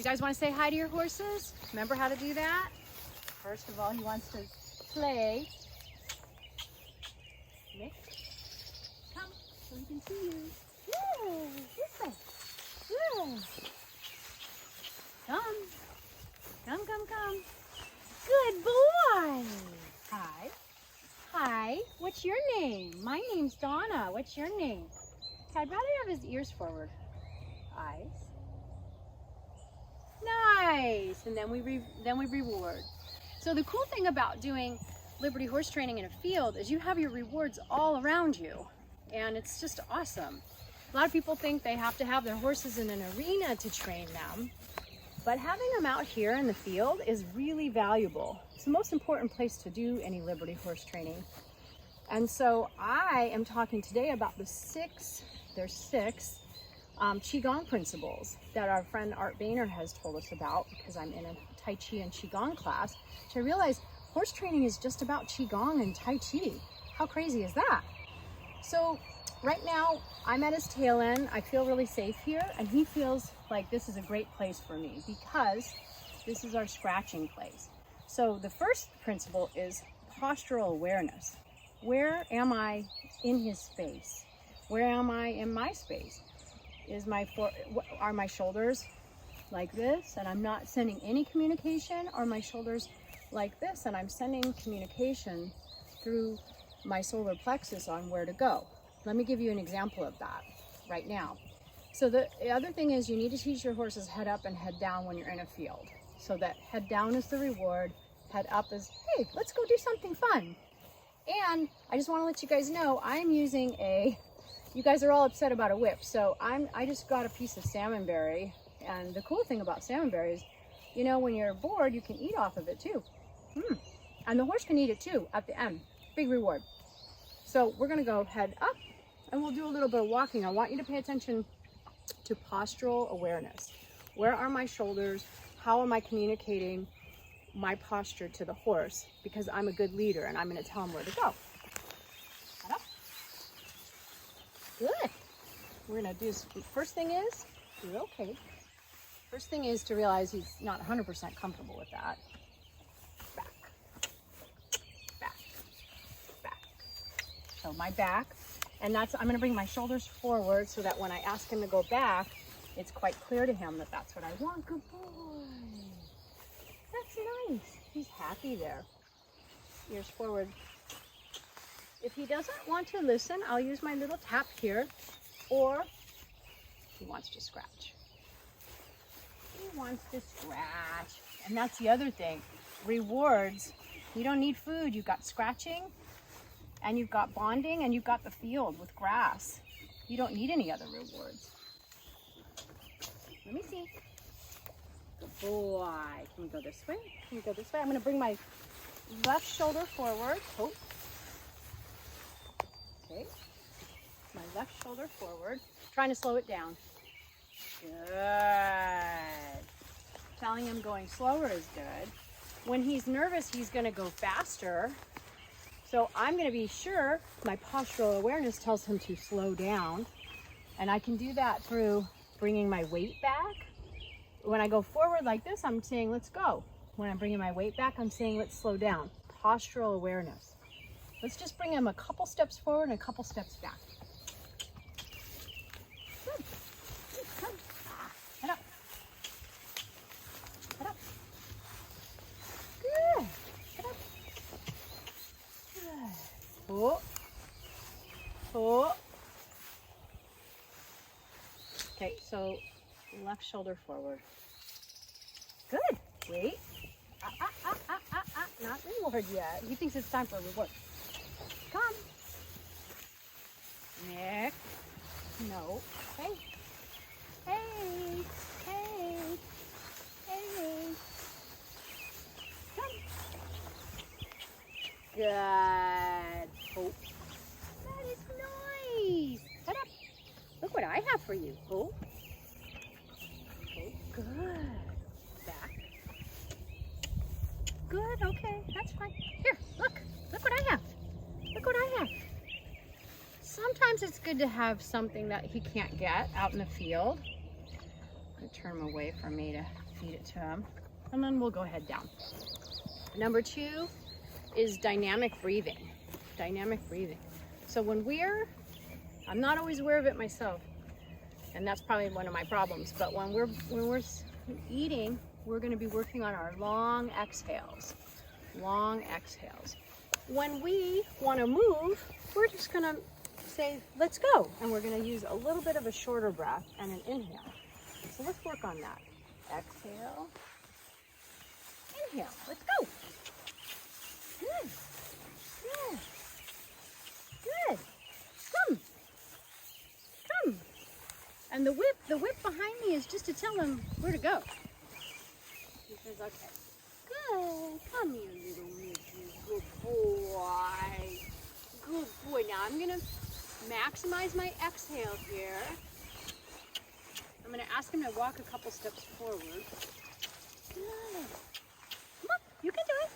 guys want to say hi to your horses? Remember how to do that? First of all, he wants to play. Nick, come so he can see you. Yeah, this way. Yeah. Come. Come, come, come. Good boy. Hi. Hi. What's your name? My name's Donna. What's your name? I'd rather have his ears forward. Eyes. Nice. And then we reward. So the cool thing about doing Liberty horse training in a field is you have your rewards all around you. And it's just awesome. A lot of people think they have to have their horses in an arena to train them. But having them out here in the field is really valuable. It's the most important place to do any Liberty horse training. And so I am talking today about there's six Qi Gong principles that our friend Art Boehner has told us about, because I'm in a Tai Chi and Qi Gong class. So I realized horse training is just about Qi Gong and Tai Chi. How crazy is that? So right now I'm at his tail end. I feel really safe here, and he feels like this is a great place for me because this is our scratching place. So the first principle is postural awareness. Where am I in his space? Where am I in my space? Are my shoulders like this and I'm not sending any communication? Are my shoulders like this and I'm sending communication through my solar plexus on where to go? Let me give you an example of that right now. So the other thing is you need to teach your horses head up and head down when you're in a field. So that head down is the reward, head up is, hey, let's go do something fun. And I just want to let you guys know I'm using you guys are all upset about a whip. So I just got a piece of salmonberry. And the cool thing about salmonberry is, you know, when you're bored, you can eat off of it too. And the horse can eat it too at the end. Big reward. So we're going to go head up and we'll do a little bit of walking. I want you to pay attention to postural awareness. Where are my shoulders? How am I communicating my posture to the horse? Because I'm a good leader and I'm going to tell him where to go. Head up. Good. We're going to do, first thing is, you're okay. First thing is to realize he's not 100% comfortable with that. Back. Back. Back. So my back. And I'm going to bring my shoulders forward so that when I ask him to go back, it's quite clear to him that that's what I want. Good boy. That's nice. He's happy there. Ears forward. If he doesn't want to listen, I'll use my little tap here, or he wants to scratch. He wants to scratch. And that's the other thing. Rewards. You don't need food. You've got scratching. And you've got bonding, and you've got the field with grass. You don't need any other rewards. Let me see. Good boy. Can we go this way? Can we go this way? I'm going to bring my left shoulder forward. Oh. Okay. My left shoulder forward. Trying to slow it down. Good. Telling him going slower is good. When he's nervous, he's going to go faster. So I'm going to be sure my postural awareness tells him to slow down. And I can do that through bringing my weight back. When I go forward like this, I'm saying, let's go. When I'm bringing my weight back, I'm saying, let's slow down. Postural awareness. Let's just bring him a couple steps forward and a couple steps back. Good. Good. Come. Head up. Head up. Good. Head up. Oh. Oh. Okay, so left shoulder forward. Good. Wait. Not reward yet. He thinks it's time for a reward. Come. Nick. No. Hey. Hey. Hey. Hey. Come. Good. Oh. That is nice. Head up. Look what I have for you. Oh. Oh, good. Back. Good, okay, that's fine. Here, look what I have. Look what I have. Sometimes it's good to have something that he can't get out in the field. I'm gonna turn him away from me to feed it to him, and then we'll go head down. Number 2 is dynamic breathing. Dynamic breathing. So when I'm not always aware of it myself, and that's probably one of my problems, but when we're eating, we're going to be working on our long exhales. Long exhales. When we want to move, we're just going to say, let's go. And we're going to use a little bit of a shorter breath and an inhale. So let's work on that. Exhale. Inhale. Let's go. Good. Good. Good. Come. And the whip behind me is just to tell him where to go. He says, okay. Good. Come here, little Mickey. Good boy. Good boy. Now I'm going to maximize my exhale here. I'm going to ask him to walk a couple steps forward. Good. Come on. You can do it.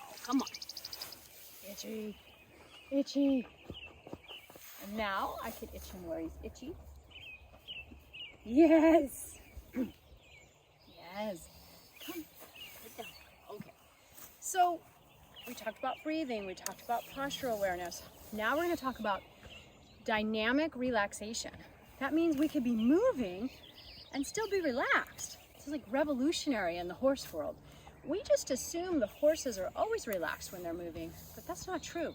Oh, come on. Itchy. Itchy. And now I can itch him where he's itchy. Yes. Yes. Come. Sit down. Okay. So we talked about breathing. We talked about postural awareness. Now we're going to talk about dynamic relaxation. That means we could be moving and still be relaxed. It's like revolutionary in the horse world. We just assume the horses are always relaxed when they're moving, but that's not true.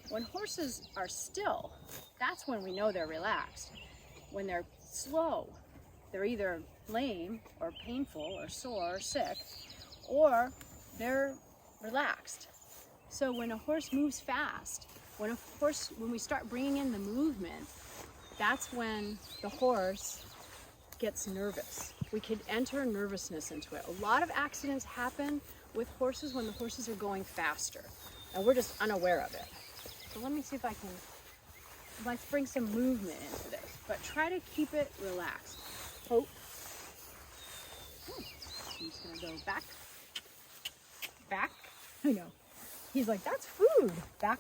When horses are still, that's when we know they're relaxed. When they're slow, they're either lame or painful or sore or sick, or they're relaxed. So when a horse moves fast, when we start bringing in the movement, that's when the horse gets nervous. We could enter nervousness into it. A lot of accidents happen with horses when the horses are going faster, and we're just unaware of it. So let me see if let's bring some movement into this, but try to keep it relaxed. Hope. I'm just gonna go back. Back. I know. He's like, that's food. Back.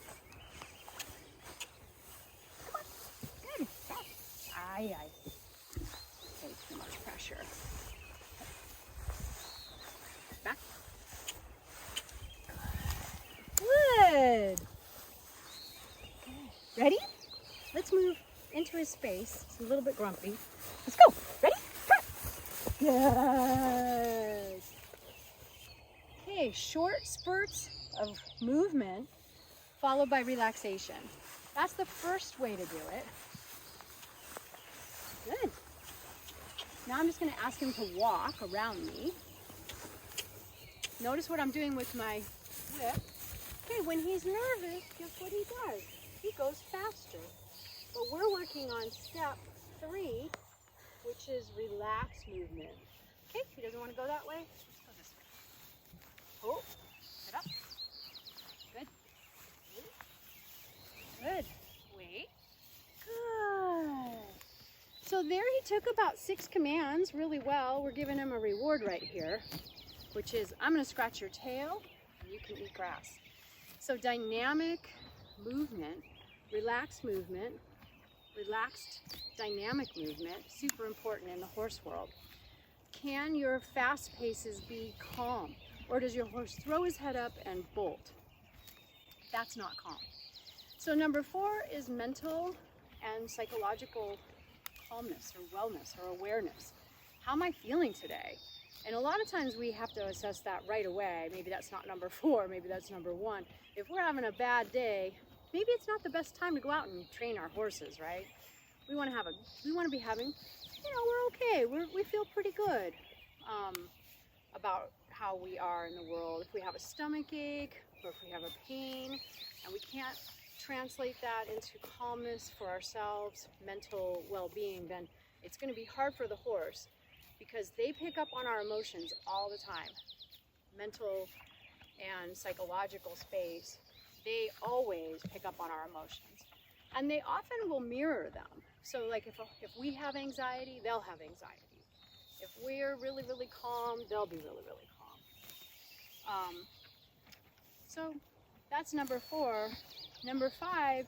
Come on. Good. Back. Aye, aye. Okay, too much pressure. Back. Good. Ready? Let's move into his space. It's a little bit grumpy. Let's go. Ready? Cut. Yes. Okay, short spurts of movement followed by relaxation. That's the first way to do it. Good. Now I'm just going to ask him to walk around me. Notice what I'm doing with my whip. Okay, when he's nervous, guess what he does? He goes faster. But we're working on step 3, which is relaxed movement. Okay, he doesn't want to go that way. Let's go this way. Oh, get up. Good. Good. Wait. Good. So there he took about 6 commands really well. We're giving him a reward right here, which is I'm going to scratch your tail and you can eat grass. So dynamic movement, relaxed movement, relaxed dynamic movement, super important in the horse world. Can your fast paces be calm? Or does your horse throw his head up and bolt? That's not calm. So number 4 is mental and psychological calmness or wellness or awareness. How am I feeling today? And a lot of times we have to assess that right away. Maybe that's not number 4, maybe that's number 1. If we're having a bad day, maybe it's not the best time to go out and train our horses, right? We want to be having, we're okay. We feel pretty good about how we are in the world. If we have a stomach ache or if we have a pain and we can't translate that into calmness for ourselves, mental well-being, then it's going to be hard for the horse because they pick up on our emotions all the time. Mental and psychological space, they always pick up on our emotions. And they often will mirror them. So like if we have anxiety, they'll have anxiety. If we're really, really calm, they'll be really, really calm. So that's number 4. Number 5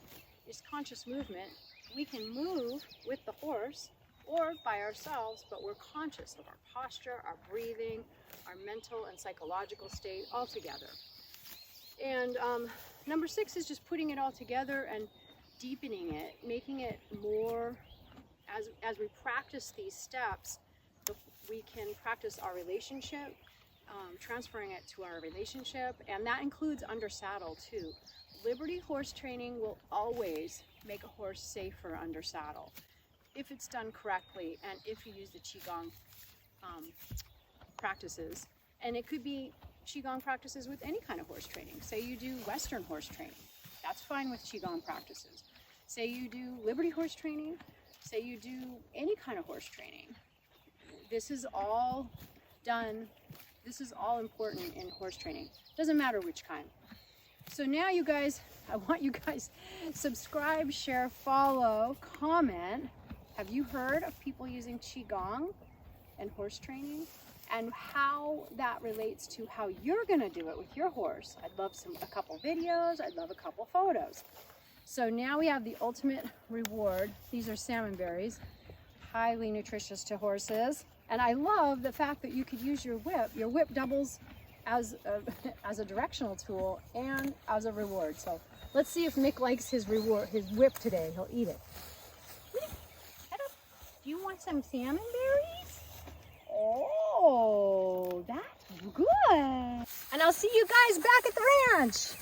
is conscious movement. We can move with the horse or by ourselves, but we're conscious of our posture, our breathing, our mental and psychological state all together. And number 6 is just putting it all together and deepening it, making it more, as we practice these steps, we can practice our relationship, transferring it to our relationship, and that includes under saddle too. Liberty horse training will always make a horse safer under saddle if it's done correctly and if you use the Qi Gong practices. And it could be Qi Gong practices with any kind of horse training. Say you do Western horse training, that's fine with Qi Gong practices. Say you do Liberty horse training, say you do any kind of horse training. This is all done, this is all important in horse training. Doesn't matter which kind. So now you guys, I want you guys subscribe, share, follow, comment. Have you heard of people using Qi Gong and horse training? And how that relates to how you're gonna do it with your horse. I'd love a couple videos, I'd love a couple photos. So now we have the ultimate reward. These are salmon berries, highly nutritious to horses. And I love the fact that you could use your whip. Your whip doubles as a directional tool and as a reward. So let's see if Mick likes his whip today. He'll eat it. Mick, do you want some salmon berries? Oh, that's good. And I'll see you guys back at the ranch.